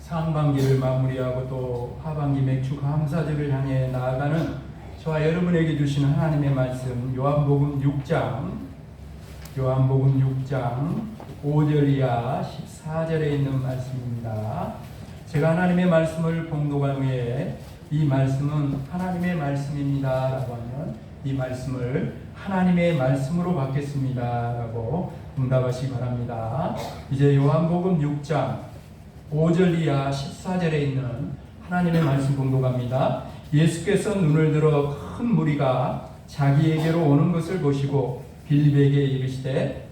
상반기를 마무리하고 또 하반기 맥주 감사절을 향해 나아가는 저와 여러분에게 주시는 하나님의 말씀 요한복음 6장 5절 이하 14절에 있는 말씀입니다. 제가 하나님의 말씀을 봉독한 후에 이 말씀은 하나님의 말씀입니다 라고 하면 이 말씀을 하나님의 말씀으로 받겠습니다 라고 응답하시기 바랍니다. 이제 요한복음 6장 5절 이하 14절에 있는 하나님의 말씀 봉독합니다. 예수께서 눈을 들어 큰 무리가 자기에게로 오는 것을 보시고 빌립에게 이르시되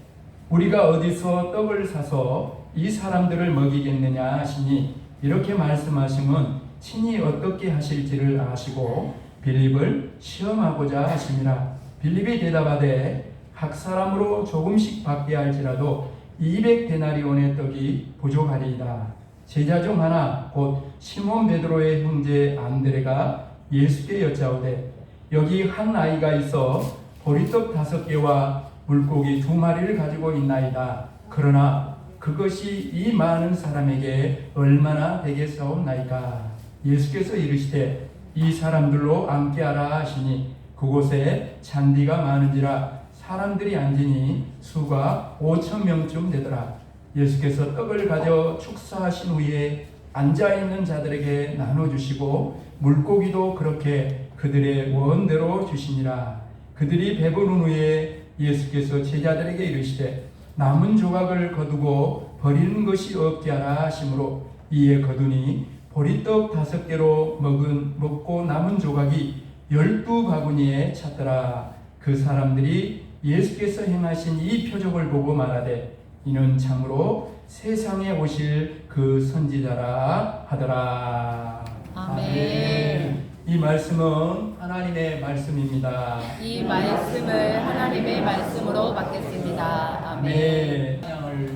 우리가 어디서 떡을 사서 이 사람들을 먹이겠느냐 하시니 이렇게 말씀하심은 친히 어떻게 하실지를 아시고 빌립을 시험하고자 하심이라. 빌립이 대답하되 각 사람으로 조금씩 받게 할지라도 200데나리온의 떡이 부족하리이다. 제자 중 하나 곧 시몬 베드로의 형제 안드레가 예수께 여짜오되 여기 한 아이가 있어 보리떡 5개와 물고기 2마리를 가지고 있나이다. 그러나 그것이 이 많은 사람에게 얼마나 되겠사옵나이까. 예수께서 이르시되 이 사람들로 앉게 하라 하시니 그곳에 잔디가 많은지라 사람들이 앉으니 수가 5,000명쯤 되더라. 예수께서 떡을 가져 축사하신 후에 앉아있는 자들에게 나눠주시고 물고기도 그렇게 그들의 원대로 주시니라. 그들이 배부른 후에 예수께서 제자들에게 이르시되 남은 조각을 거두고 버리는 것이 없게 하라 하시므로 이에 거두니 보리떡 5개로 먹고 남은 조각이 12바구니에 찼더라. 그 사람들이 예수께서 행하신 이 표적을 보고 말하되 이는 참으로 세상에 오실 그 선지자라 하더라. 아멘. 이 말씀은 하나님의 말씀입니다. 이 말씀을 하나님의 말씀으로 받겠습니다. 아멘. 네,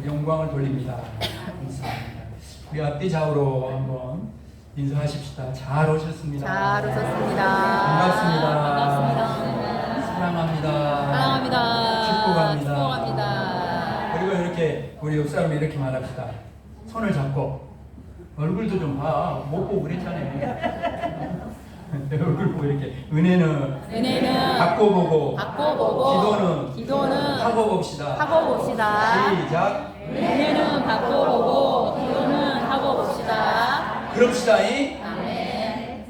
영광을 돌립니다. 감사합니다. 우리 앞뒤 좌우로 한번 인사하십시다. 잘 오셨습니다. 잘 오셨습니다. 반갑습니다. 반갑습니다. 사랑합니다. 사랑합니다. 축복합니다. 축복합니다. 그리고 이렇게 우리 옆 사람이 이렇게 말합시다. 손을 잡고 얼굴도 좀 봐. 못 보고 그랬잖아요. 얼굴 보고 이렇게 은혜는 받고 보고 기도는 하고 봅시다. 시작. 은혜는 받고 보고 기도는 하고 봅시다. 그럽시다잉. 아멘.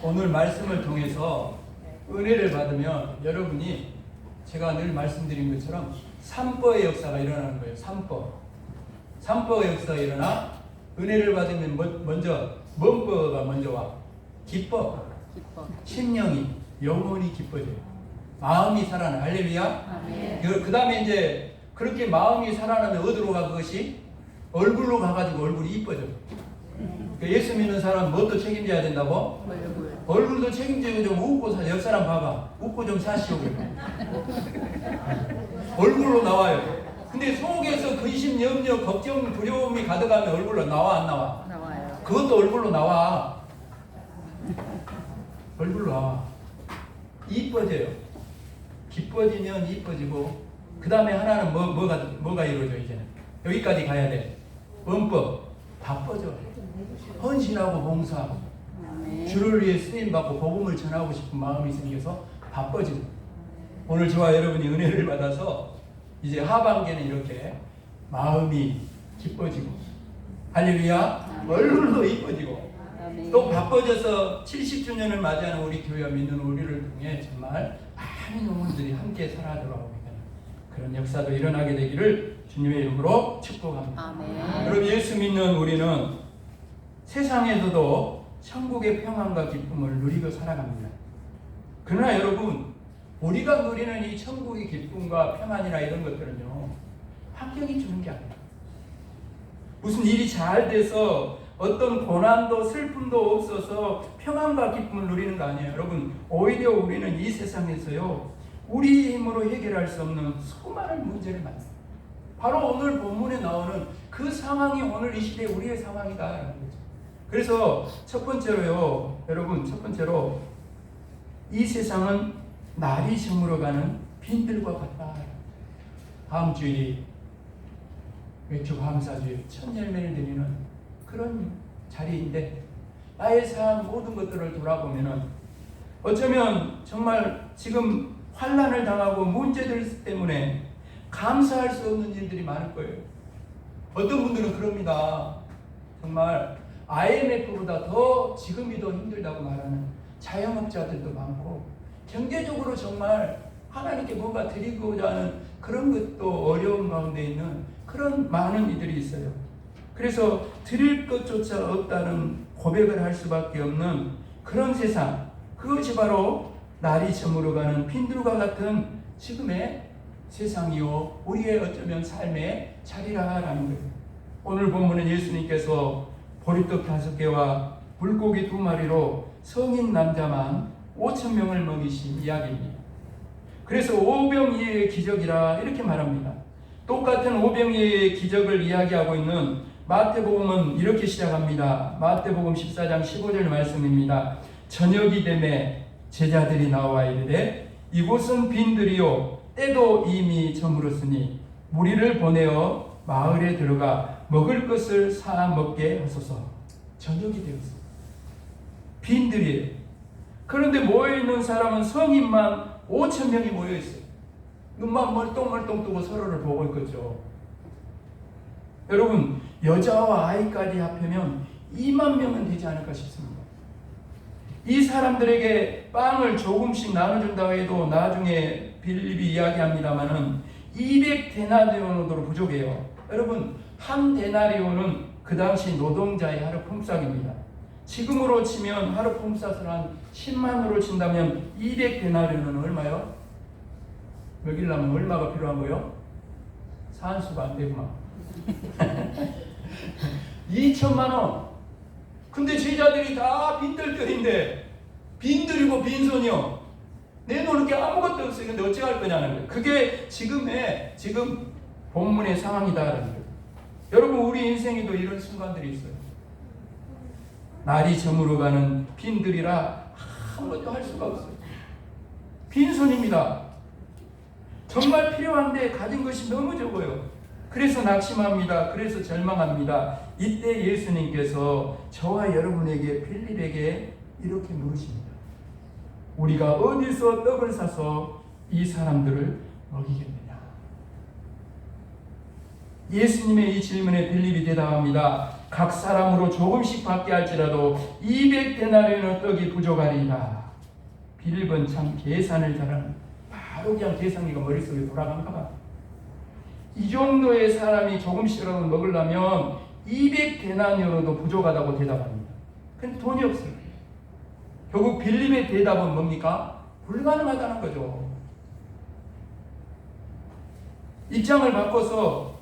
오늘 말씀을 통해서 은혜를 받으면 여러분이 제가 늘 말씀드린 것처럼 삼법의 역사가 일어나는 거예요. 삼법의 역사가 일어나 은혜를 받으면 먼저 뭔법가 먼저 와. 기뻐. 심령이 영혼이 기뻐져요. 마음이 살아나. 할렐루야. 그 다음에 이제 그렇게 마음이 살아나면 어디로 가? 그것이 얼굴로 가가지고 얼굴이 이뻐져. 그러니까 예수 믿는 사람은 뭣도 책임져야 된다고? 얼굴도 책임지고 좀 웃고 사. 옆 사람 봐봐. 웃고 좀 사시오. 얼굴로 나와요. 근데 속에서 근심, 염려, 걱정, 두려움이 가득하면 얼굴로 나와 안 나와? 나와요. 그것도 얼굴로 나와. 얼굴로 나와. 이뻐져요. 기뻐지면 이뻐지고 그 다음에 하나는 뭐가 이루어져 이제는 여기까지 가야 돼. 원법 바빠져. 헌신하고 봉사하고 주를 위해 쓰임받고 복음을 전하고 싶은 마음이 생겨서 바빠지고 오늘 저와 여러분이 은혜를 받아서 이제 하반기에는 이렇게 마음이 기뻐지고 할렐루야. 얼굴도 이뻐지고 또 바빠져서 70주년을 맞이하는 우리 교회와 믿는 우리를 통해 정말 많은 영혼들이 함께 살아들어오게 되는 그런 역사도 일어나게 되기를 주님의 이름으로 축복합니다. 아멘. 여러분 예수 믿는 우리는 세상에서도 천국의 평안과 기쁨을 누리고 살아갑니다. 그러나 여러분 우리가 누리는 이 천국의 기쁨과 평안이나 이런 것들은요 환경이 주는 게 아니에요. 무슨 일이 잘 돼서 어떤 고난도 슬픔도 없어서 평안과 기쁨을 누리는 거 아니에요. 여러분 오히려 우리는 이 세상에서요 우리 힘으로 해결할 수 없는 수많은 문제를 만나요. 바로 오늘 본문에 나오는 그 상황이 오늘 이 시대에 우리의 상황이다라는 거죠. 그래서 첫 번째로요 여러분 첫 번째로 이 세상은 날이 저물어가는 빈들과 같다. 다음 주일이 맥주 감사주의 첫 열매를 드리는 그런 자리인데 나의 삶 모든 것들을 돌아보면은 어쩌면 정말 지금 환난을 당하고 문제들 때문에 감사할 수 없는 일들이 많을 거예요. 어떤 분들은 그럽니다. 정말 IMF보다 더 지금이 더 힘들다고 말하는 자영업자들도 많고 경제적으로 정말 하나님께 뭔가 드리고자 하는 그런 것도 어려운 가운데 있는 그런 많은 이들이 있어요. 그래서 드릴 것조차 없다는 고백을 할 수밖에 없는 그런 세상, 그것이 바로 날이 저물어가는 빈들과 같은 지금의 세상이요 우리의 어쩌면 삶의 자리라라는 거예요. 오늘 본문은 예수님께서 보리떡 5개와 물고기 2마리로 성인 남자만 5,000명을 먹이신 이야기입니다. 그래서 오병이어의 기적이라 이렇게 말합니다. 똑같은 오병이어의 기적을 이야기하고 있는 마태복음은 이렇게 시작합니다. 마태복음 14장 15절 말씀입니다. 저녁이 되매 제자들이 나와 이르되 이곳은 빈들이요 때도 이미 저물었으니 무리를 보내어 마을에 들어가 먹을 것을 사 먹게 하소서. 저녁이 되었습니다. 빈들이에요. 그런데 모여있는 사람은 성인만 5,000명이 모여있어요. 눈만 멀뚱멀뚱 뜨고 서로를 보고 있겠죠. 여러분 여자와 아이까지 합하면 2만 명은 되지 않을까 싶습니다. 이 사람들에게 빵을 조금씩 나눠준다고 해도 나중에 빌립이 이야기합니다마는 200데나리온으로 부족해요. 여러분 한 데나리온은 그 당시 노동자의 하루 품삯입니다. 지금으로 치면 하루 품삯을 한 10만으로 친다면 200데나리온은 얼마요? 먹이려면 얼마가 필요한 거요? 산수가 안 되구만. 2천만 원. 근데 제자들이 다 빈들들인데 빈들이고 빈손이요. 내놓을 게 아무것도 없어요. 근데 어찌 할 거냐는 거예요. 그게 지금 본문의 상황이다라는 거예요. 여러분 우리 인생에도 이런 순간들이 있어요. 날이 저물어가는 빈들이라 아무것도 할 수가 없어요. 빈손입니다. 정말 필요한데 가진 것이 너무 적어요. 그래서 낙심합니다. 그래서 절망합니다. 이때 예수님께서 저와 여러분에게 필립에게 이렇게 물으십니다. 우리가 어디서 떡을 사서 이 사람들을 먹이겠느냐? 예수님의 이 질문에 빌립이 대답합니다. 각 사람으로 조금씩 받게 할지라도 200데나리온의 떡이 부족하리이다. 빌립은 참 계산을 잘하는, 바로 그냥 계산기가 머릿속에 돌아간가 봐. 이 정도의 사람이 조금씩이라도 먹으려면 200데나리온으로도 부족하다고 대답합니다. 근데 돈이 없어요. 결국 빌립의 대답은 뭡니까? 불가능하다는 거죠. 입장을 바꿔서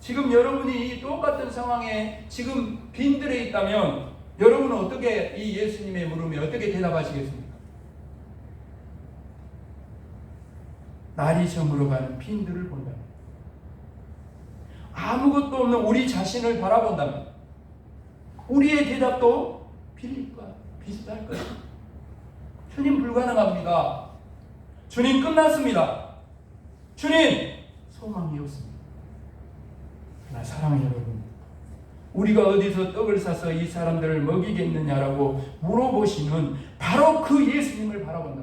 지금 여러분이 이 똑같은 상황에 지금 빈들에 있다면 여러분은 어떻게 이 예수님의 물음에 어떻게 대답하시겠습니까? 날이 저물어가는 빈들을 본다면, 아무것도 없는 우리 자신을 바라본다면 우리의 대답도 빌립과 비슷할 거예요. 주님 불가능합니다. 주님 끝났습니다. 주님 소망이 없습니다. 그러나 사랑하는 여러분, 우리가 어디서 떡을 사서 이 사람들을 먹이겠느냐라고 물어보시는 바로 그 예수님을 바라본다.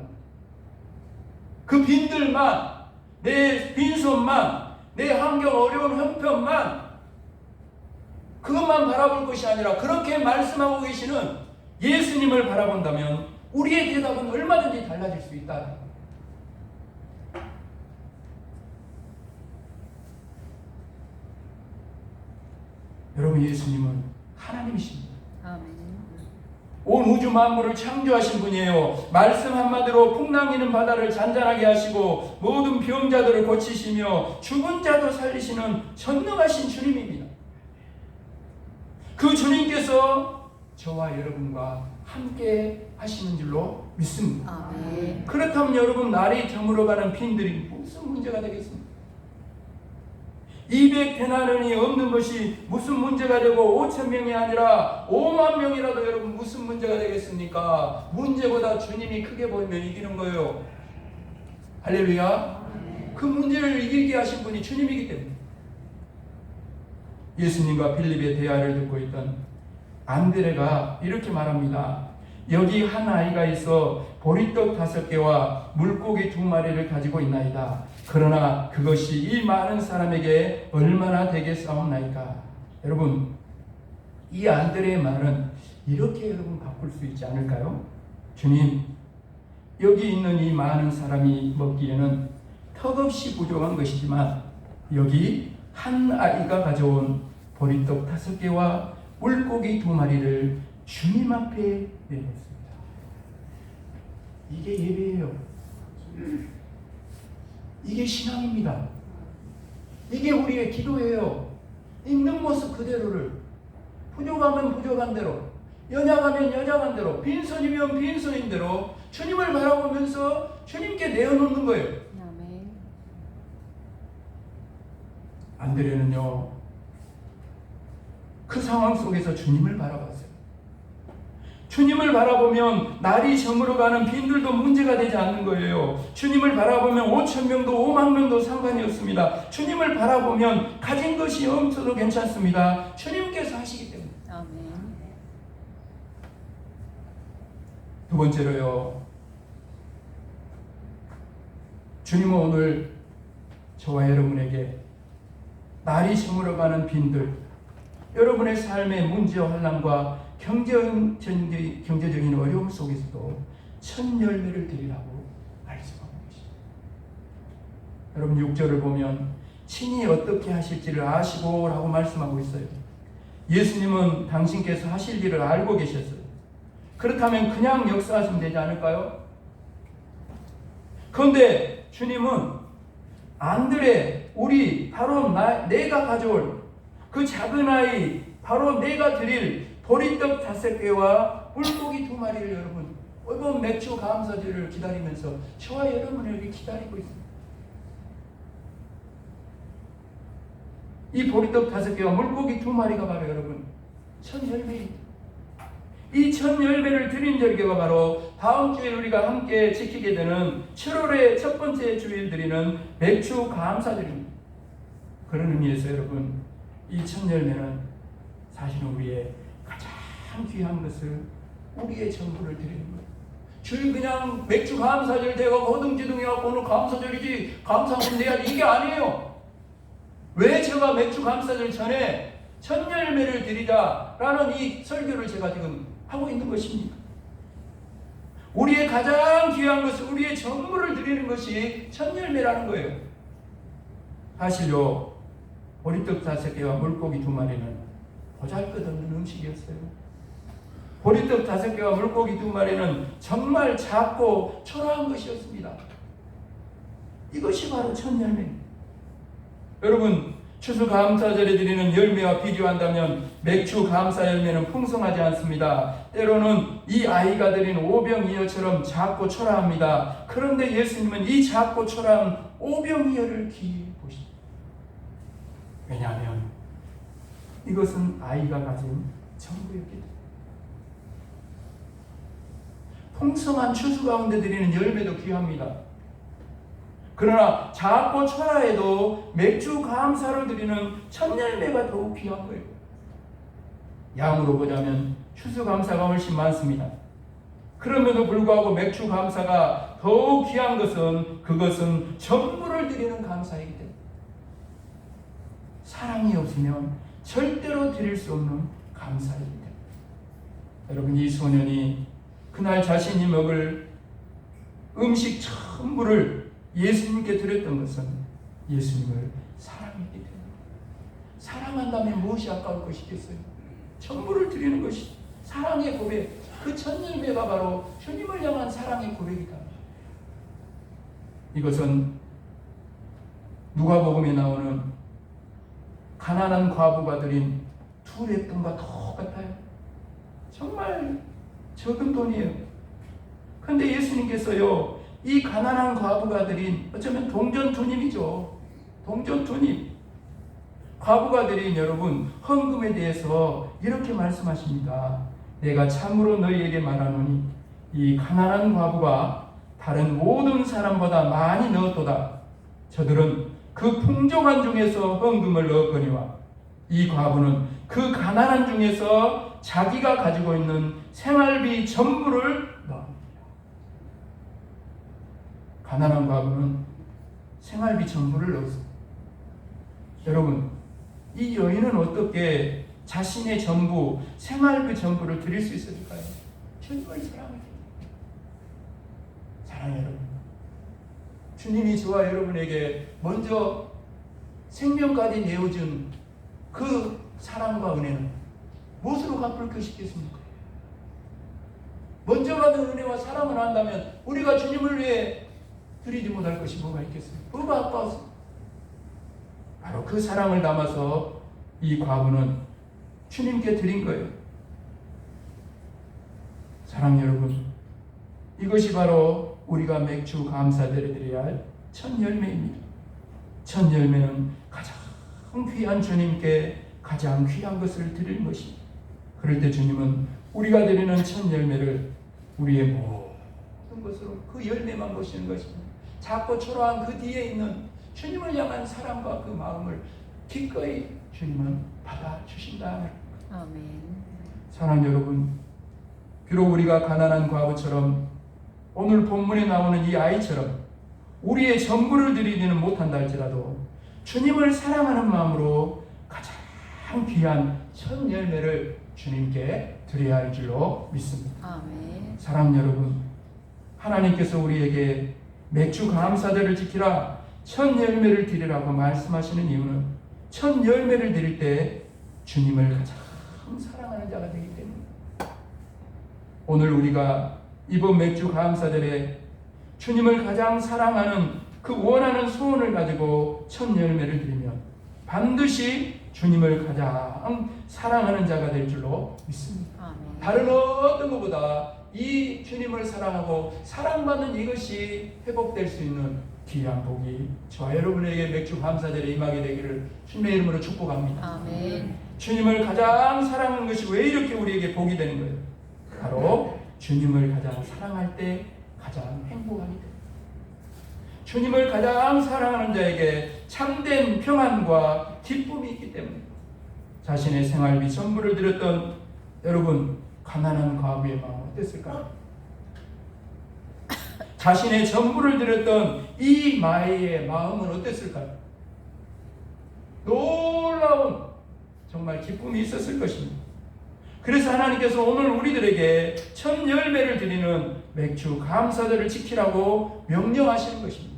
그 빈들만, 내 빈손만, 내 환경 어려운 형편만, 그것만 바라볼 것이 아니라 그렇게 말씀하고 계시는 예수님을 바라본다면 우리의 대답은 얼마든지 달라질 수 있다. 여러분, 예수님은 하나님이십니다. 아멘. 온 우주 만물을 창조하신 분이에요. 말씀 한마디로 풍랑이는 바다를 잔잔하게 하시고 모든 병자들을 고치시며 죽은 자도 살리시는 전능하신 주님입니다. 그 주님께서 저와 여러분과 함께 하시는 줄로 믿습니다. 아멘. 그렇다면 여러분, 날이 저물어가는 빈들이 무슨 문제가 되겠습니까? 200데나리온이 없는 것이 무슨 문제가 되고 5,000명이 아니라 5만 명이라도 여러분 무슨 문제가 되겠습니까? 문제보다 주님이 크게 보이면 이기는 거예요. 할렐루야. 그 문제를 이기게 하신 분이 주님이기 때문에 예수님과 빌립의 대화를 듣고 있던 안드레가 이렇게 말합니다. 여기 한 아이가 있어 보리떡 5개와 물고기 2마리를 가지고 있나이다. 그러나 그것이 이 많은 사람에게 얼마나 되겠사옵나이까. 여러분, 이 안드레의 말은 이렇게 여러분 바꿀 수 있지 않을까요? 주님, 여기 있는 이 많은 사람이 먹기에는 턱없이 부족한 것이지만 여기 한 아이가 가져온 보리떡 5개와 물고기 2마리를 주님 앞에 내놓습니다. 이게 예배예요. 이게 신앙입니다. 이게 우리의 기도예요. 있는 모습 그대로를, 부족하면 부족한 대로, 연약하면 연약한 대로, 빈손이면 빈손인 대로 주님을 바라보면서 주님께 내어놓는 거예요. 아멘. 안드레는요, 그 상황 속에서 주님을 바라봤어요. 주님을 바라보면 날이 저물어가는 빈들도 문제가 되지 않는 거예요. 주님을 바라보면 5,000명도 5만 명도 상관이 없습니다. 주님을 바라보면 가진 것이 없어도 괜찮습니다. 주님께서 하시기 때문에. 아멘. 두 번째로요, 주님은 오늘 저와 여러분에게 날이 저물어가는 빈들, 여러분의 삶의 문제와 환난과 경제적인 어려움 속에서도 첫 열매를 드리라고 말씀하고 계십니다. 여러분 6절을 보면 친히 어떻게 하실지를 아시고 라고 말씀하고 있어요. 예수님은 당신께서 하실 일을 알고 계셨어요. 그렇다면 그냥 역사하시면 되지 않을까요? 그런데 주님은 안드레, 우리 바로 내가 가져올 그 작은 아이, 바로 내가 드릴 보리떡 5개와 물고기 2마리를 여러분, 이번 맥주 감사절을 기다리면서 저와 여러분에게 기다리고 있습니다. 이 보리떡 5개와 물고기 2마리가 바로 여러분 첫 열매입니다. 이 첫 열매를 드린 절기가 바로 다음 주에 우리가 함께 지키게 되는 7월의 첫 번째 주일 드리는 맥주 감사절입니다. 그런 의미에서 여러분, 이 첫 열매는 사실은 우리의 가장 귀한 것을, 우리의 전부를 드리는 거예요. 주일 그냥 맥주 감사절 되고 허둥지둥해갖고 오늘 감사절이지 감사하면 돼야지, 이게 아니에요. 왜 제가 맥주 감사절 전에 첫 열매를 드리자라는 이 설교를 제가 지금 하고 있는 것입니까? 우리의 가장 귀한 것을, 우리의 전부를 드리는 것이 첫 열매라는 거예요. 사실요, 보리떡 5개와 물고기 2마리는 보잘것없는 음식이었어요. 보리떡 5개와 물고기 2마리는 정말 작고 초라한 것이었습니다. 이것이 바로 첫 열매입니다. 여러분, 추수감사절에 드리는 열매와 비교한다면 맥주 감사 열매는 풍성하지 않습니다. 때로는 이 아이가 드린 오병이어처럼 작고 초라합니다. 그런데 예수님은 이 작고 초라한 오병이어를 귀히 보십니다. 왜냐하면 이것은 아이가 가진 전부였기 때문에. 풍성한 추수 가운데 드리는 열매도 귀합니다. 그러나 작고 초라해도 맥주 감사를 드리는 첫 열매가 더욱 귀한 거예요. 양으로 보자면 추수 감사가 훨씬 많습니다. 그럼에도 불구하고 맥주 감사가 더욱 귀한 것은, 그것은 전부를 드리는 감사이기 때문에. 사랑이 없으면 절대로 드릴 수 없는 감사이기 때문에. 여러분, 이 소년이 그날 자신이 먹을 음식 전부를 예수님께 드렸던 것은 예수님을 사랑했기 때문에. 사랑한다면 무엇이 아까울 것이겠어요? 전부를 드리는 것이 사랑의 고백, 그 첫 열매가 바로 주님을 향한 사랑의 고백이다. 이것은 누가복음에 나오는 가난한 과부가 드린 2렙돈과 똑같아요. 정말 적은 돈이에요. 그런데 예수님께서요, 이 가난한 과부가 드린, 어쩌면 동전투님이죠. 동전투님. 과부가 드린 여러분 헌금에 대해서 이렇게 말씀하십니다. 내가 참으로 너희에게 말하노니 이 가난한 과부가 다른 모든 사람보다 많이 넣었도다. 저들은 그 풍족한 중에서 헌금을 넣었거니와 이 과부는 그 가난한 중에서 자기가 가지고 있는 생활비 전부를 넣습니다. 가난한 과부는 생활비 전부를 넣었습니다. 여러분, 이 여인은 어떻게 자신의 전부, 생활비 전부를 드릴 수 있었을까요? 주님을 사랑합니다. 사랑해요, 여러분. 주님이 저와 여러분에게 먼저 생명까지 내어준 그 사랑과 은혜는 무엇으로 갚을 것이겠습니까? 먼저 받은 은혜와 사랑을 한다면 우리가 주님을 위해 드리지 못할 것이 뭐가 있겠어요? 뭐가 아까워서? 바로 그 사랑을 담아서 이 과부는 주님께 드린 거예요. 사랑 여러분, 이것이 바로 우리가 맥주 감사드려야 할 첫 열매입니다. 첫 열매는 가장 귀한 주님께 가장 귀한 것을 드리는 것입니다. 그럴 때 주님은 우리가 드리는 첫 열매를 우리의 모든 것으로 그 열매만 보시는 것입니다. 작고 초라한 그 뒤에 있는 주님을 향한 사랑과 그 마음을 기꺼이 주님은 받아주신다. 아멘. 사랑 여러분, 비록 우리가 가난한 과부처럼 오늘 본문에 나오는 이 아이처럼 우리의 전부를 드리지는 못한다 할지라도 주님을 사랑하는 마음으로 가장 귀한 첫 열매를 주님께 드려야 할 줄로 믿습니다. 아멘. 사랑 여러분, 하나님께서 우리에게 맥주 감사절을 지키라, 첫 열매를 드리라고 말씀하시는 이유는 첫 열매를 드릴 때 주님을 가장 사랑하는 자가 되기 때문입니다. 오늘 우리가 이번 맥주 감사절에 주님을 가장 사랑하는 그 원하는 소원을 가지고 첫 열매를 드리면 반드시 주님을 가장 사랑하는 자가 될 줄로 믿습니다. 아멘. 다른 어떤 것보다 이 주님을 사랑하고 사랑받는 이것이 회복될 수 있는 귀한 복이 저와 여러분에게 맥주 감사절에 임하게 되기를 주님의 이름으로 축복합니다. 아멘. 주님을 가장 사랑하는 것이 왜 이렇게 우리에게 복이 되는 거예요? 바로 주님을 가장 사랑할 때 가장 행복하게 됩니다. 주님을 가장 사랑하는 자에게 참된 평안과 기쁨이 있기 때문입니다. 자신의 생활비 전부를 드렸던 여러분, 가난한 과부의 마음 어땠을까요? 자신의 전부를 드렸던 이 마이의 마음은 어땠을까요? 놀라운 정말 기쁨이 있었을 것입니다. 그래서 하나님께서 오늘 우리들에게 첫 열매를 드리는 맥주 감사절을 지키라고 명령하시는 것입니다.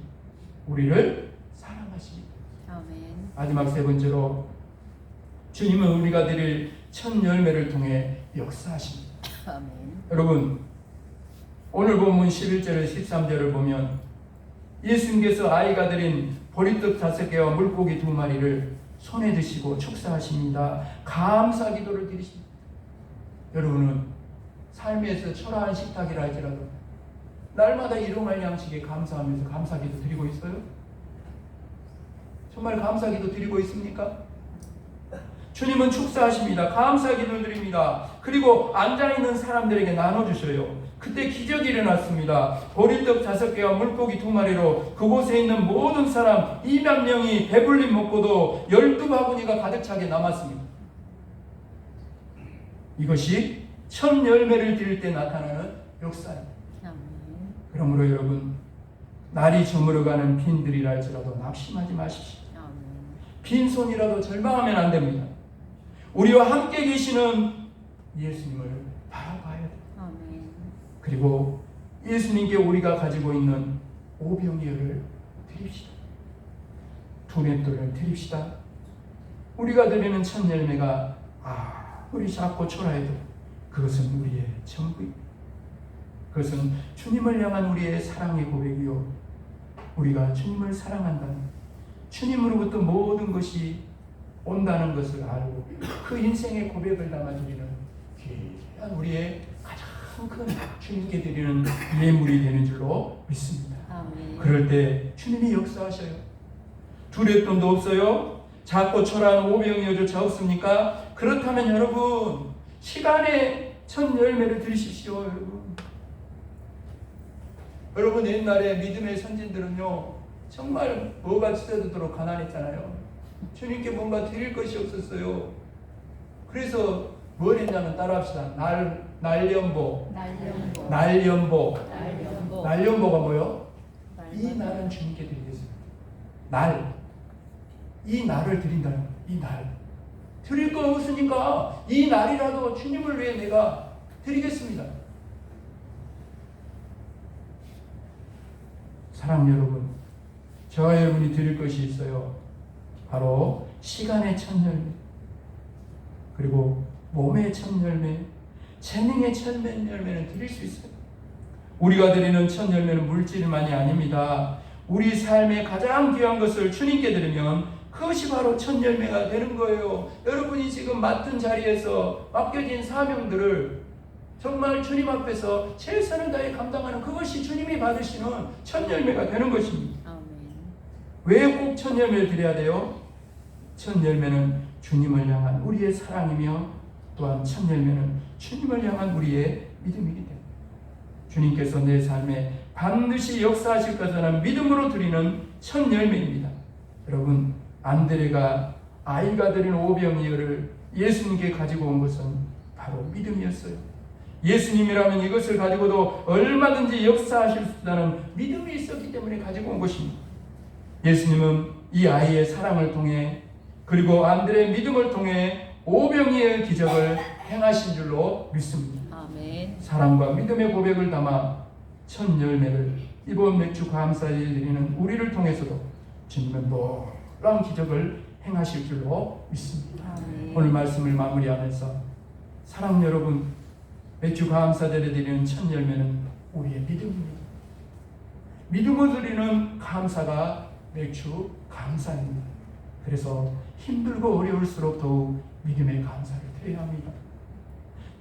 우리를 사랑하십니다. 아멘. 마지막 세 번째로 주님은 우리가 드릴 첫 열매를 통해 역사하십니다. 아멘. 여러분, 오늘 본문 11절 13절을 보면 예수님께서 아이가 드린 보리떡 5개와 물고기 2마리를 손에 드시고 축사하십니다. 감사 기도를 드리십니다. 여러분은 삶에서 초라한 식탁이라 할지라도 날마다 일용할 양식에 감사하면서 감사기도 드리고 있어요? 정말 감사기도 드리고 있습니까? 주님은 축사하십니다. 감사기도 드립니다. 그리고 앉아있는 사람들에게 나눠주셔요. 그때 기적이 일어났습니다. 보리떡 5개와 물고기 2마리로 그곳에 있는 모든 사람 2만 명이 배불리 먹고도 12바구니가 가득 차게 남았습니다. 이것이 첫 열매를 드릴 때 나타나는 역사입니다. 아멘. 그러므로 여러분, 날이 저물어가는 빈들이라 할지라도 낙심하지 마십시오. 아멘. 빈손이라도 절망하면 안 됩니다. 우리와 함께 계시는 예수님을 바라봐야 돼요. 아멘. 그리고 예수님께 우리가 가지고 있는 오병이어를 드립시다. 2맷돌을 드립시다. 우리가 드리는 첫 열매가 우리 작고 초라해도 그것은 우리의 전부입니다. 그것은 주님을 향한 우리의 사랑의 고백이요, 우리가 주님을 사랑한다는, 주님으로부터 모든 것이 온다는 것을 알고 그 인생의 고백을 담아드리는 귀한 우리의 가장 큰 주님께 드리는 예물이 되는 줄로 믿습니다. 아멘. 그럴 때 주님이 역사하셔요. 두렵돈도 없어요. 작고 초라한 오병이어조차 없습니까? 그렇다면 여러분, 시간에 첫 열매를 드리십시오. 여러분, 옛날에 믿음의 선진들은요 정말 뭐가 찢어지도록 가난했잖아요. 주님께 뭔가 드릴 것이 없었어요. 그래서 뭘 했냐면 따라합시다. 날연보. 날연보가 뭐요? 이 날은 주님께 드리겠습니다. 이 날을 드린다는 거예요. 이 날. 드릴 거 없으니까 이 날이라도 주님을 위해 내가 드리겠습니다. 사랑 여러분, 저와 여러분이 드릴 것이 있어요. 바로 시간의 첫 열매, 그리고 몸의 첫 열매, 재능의 첫 열매는 드릴 수 있어요. 우리가 드리는 첫 열매는 물질만이 아닙니다. 우리 삶의 가장 귀한 것을 주님께 드리면 그것이 바로 첫 열매가 되는 거예요. 여러분이 지금 맡은 자리에서 맡겨진 사명들을 정말 주님 앞에서 최선을 다해 감당하는 그것이 주님이 받으시는 첫 열매가 되는 것입니다. 왜 꼭 첫 열매를 드려야 돼요? 첫 열매는 주님을 향한 우리의 사랑이며 또한 첫 열매는 주님을 향한 우리의 믿음이기 때문에 주님께서 내 삶에 반드시 역사하실 것이라는 믿음으로 드리는 첫 열매입니다. 여러분, 안드레가 아이가 드린 오병이어를 예수님께 가지고 온 것은 바로 믿음이었어요. 예수님이라면 이것을 가지고도 얼마든지 역사하실 수 있다는 믿음이 있었기 때문에 가지고 온 것입니다. 예수님은 이 아이의 사랑을 통해 그리고 안드레의 믿음을 통해 오병이어의 기적을 행하신 줄로 믿습니다. 아멘. 사랑과 믿음의 고백을 담아 첫 열매를 이번 맥주 감사에 드리는 우리를 통해서도 주님은 놀라운 기적을 행하실 줄로 믿습니다. 아멘. 오늘 말씀을 마무리하면서 사랑 여러분, 맥주 감사제를 드리는 첫 열매는 우리의 믿음입니다. 믿음을 드리는 감사가 맥주 감사입니다. 그래서 힘들고 어려울수록 더욱 믿음의 감사를 드려야 합니다.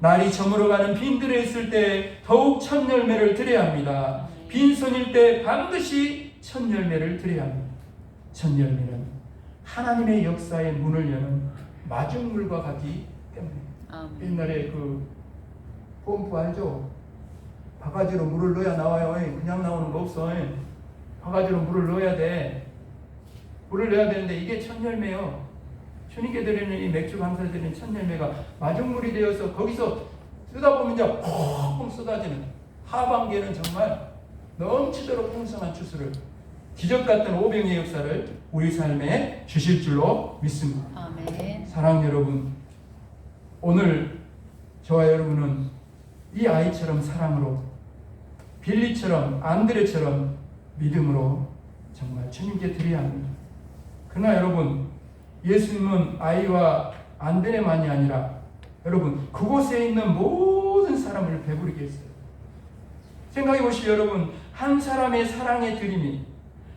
날이 저물어가는 빈들에 있을 때 더욱 첫 열매를 드려야 합니다. 빈손일 때 반드시 첫 열매를 드려야 합니다. 첫 열매는 하나님의 역사의 문을 여는 마중물과 같기 때문에 옛날에 그 펌프 알죠? 바가지로 물을 넣어야 나와요. 그냥 나오는 거 없어. 바가지로 물을 넣어야 돼. 물을 넣어야 되는데 이게 첫 열매요. 주님께 드리는 이 맥주 감사 드리는 첫 열매가 마중물이 되어서 거기서 쓰다 보면 이제 펑펑 쏟아지는 하반기에는 정말 넘치도록 풍성한 주스를 기적 같은 오병이의 역사를 우리 삶에 주실 줄로 믿습니다. 아멘. 사랑 여러분, 오늘 저와 여러분은 이 아이처럼 사랑으로 빌리처럼 안드레처럼 믿음으로 정말 주님께 드려야 합니다. 그러나 여러분, 예수님은 아이와 안드레만이 아니라 여러분 그곳에 있는 모든 사람을 배부르게 했어요. 생각해 보시오. 여러분, 한 사람의 사랑의 드림이,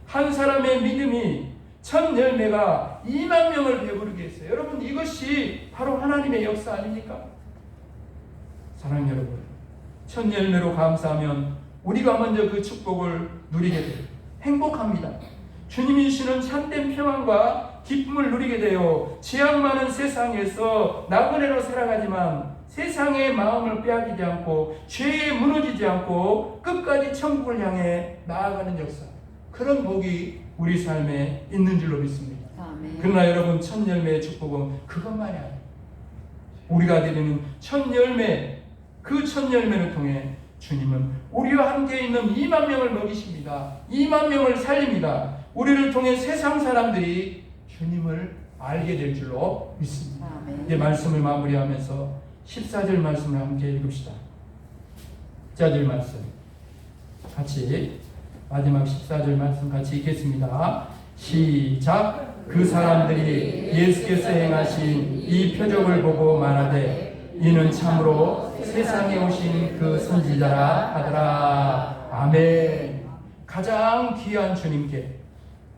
한 사람의 믿음이 첫 열매가 2만 명을 배부르게 했어요. 여러분, 이것이 바로 하나님의 역사 아닙니까? 사랑 여러분, 첫 열매로 감사하면 우리가 먼저 그 축복을 누리게 돼요. 행복합니다. 주님이 주시는 참된 평안과 기쁨을 누리게 되어 죄악 많은 세상에서 나그네로 살아가지만 세상의 마음을 빼앗기지 않고 죄에 무너지지 않고 끝까지 천국을 향해 나아가는 역사, 그런 복이 우리 삶에 있는 줄로 믿습니다. 아멘. 그러나 여러분, 첫 열매의 축복은 그것만이 아니에요. 우리가 드리는 첫 열매, 그 첫 열매를 통해 주님은 우리와 함께 있는 2만 명을 먹이십니다. 2만 명을 살립니다. 우리를 통해 세상 사람들이 주님을 알게 될 줄로 믿습니다. 아멘. 이제 말씀을 마무리하면서 14절 말씀을 함께 읽읍시다. 14절 말씀 같이, 마지막 14절 말씀 같이 읽겠습니다. 시작. 그 사람들이 예수께서 행하신 이 표적을 보고 말하되 이는 참으로 세상에 오신 그 선지자라 하더라. 아멘. 가장 귀한 주님께,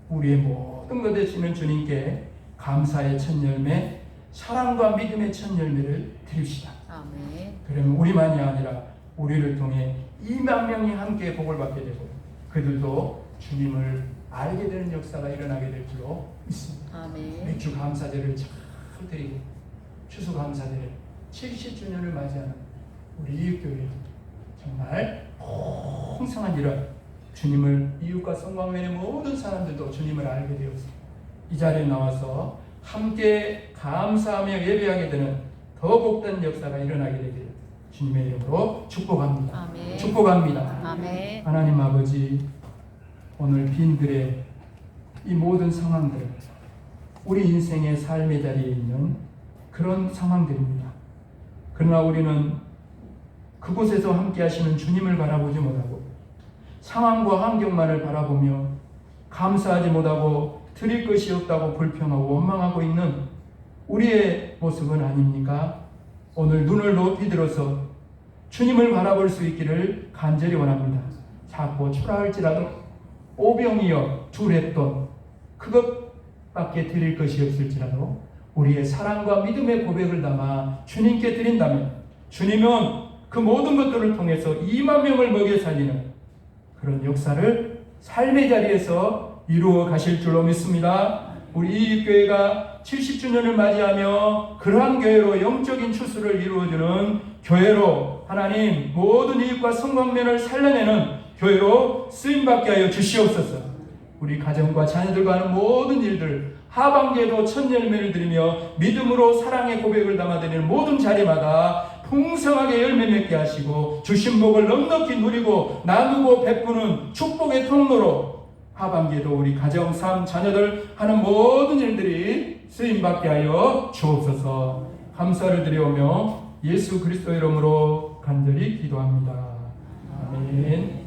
우리의 모든 것 되시는 주님께 감사의 첫 열매, 사랑과 믿음의 첫 열매를 드립시다. 아멘. 그러면 우리만이 아니라 우리를 통해 2만 명이 함께 복을 받게 되고 그들도 주님을 알게 되는 역사가 일어나게 될 줄로 믿습니다. 아멘. 맥주 감사제를 잘 드리고 추수 감사제를 70주년을 맞이하는 우리 이웃교회 정말 풍성한 일을, 주님을 이웃과 성광면의 모든 사람들도 주님을 알게 되었습니다. 이 자리에 나와서 함께 감사하며 예배하게 되는 더 복된 역사가 일어나게 되기를 주님의 이름으로 축복합니다. 아멘. 축복합니다. 아멘. 하나님 아버지, 오늘 빈들의 이 모든 상황들, 우리 인생의 삶의 자리에 있는 그런 상황들입니다. 그러나 우리는 그곳에서 함께 하시는 주님을 바라보지 못하고 상황과 환경만을 바라보며 감사하지 못하고 드릴 것이 없다고 불평하고 원망하고 있는 우리의 모습은 아닙니까? 오늘 눈을 높이 들어서 주님을 바라볼 수 있기를 간절히 원합니다. 작고 초라할지라도 오병이어 두렛돈 그것밖에 드릴 것이 없을지라도 우리의 사랑과 믿음의 고백을 담아 주님께 드린다면 주님은 그 모든 것들을 통해서 2만 명을 먹여 살리는 그런 역사를 삶의 자리에서 이루어 가실 줄로 믿습니다. 우리 이익교회가 70주년을 맞이하며 그러한 교회로 영적인 추수를 이루어주는 교회로 하나님 모든 이익과 성광면을 살려내는 교회로 쓰임받게 하여 주시옵소서. 우리 가정과 자녀들과 하는 모든 일들 하반기에도 첫 열매를 드리며 믿음으로 사랑의 고백을 담아드리는 모든 자리마다 풍성하게 열매 맺게 하시고 주신 복을 넉넉히 누리고 나누고 베푸는 축복의 통로로 하반기에도 우리 가정, 삶, 자녀들 하는 모든 일들이 쓰임받게 하여 주옵소서. 감사를 드리오며 예수 그리스도 이름으로 간절히 기도합니다. 아멘.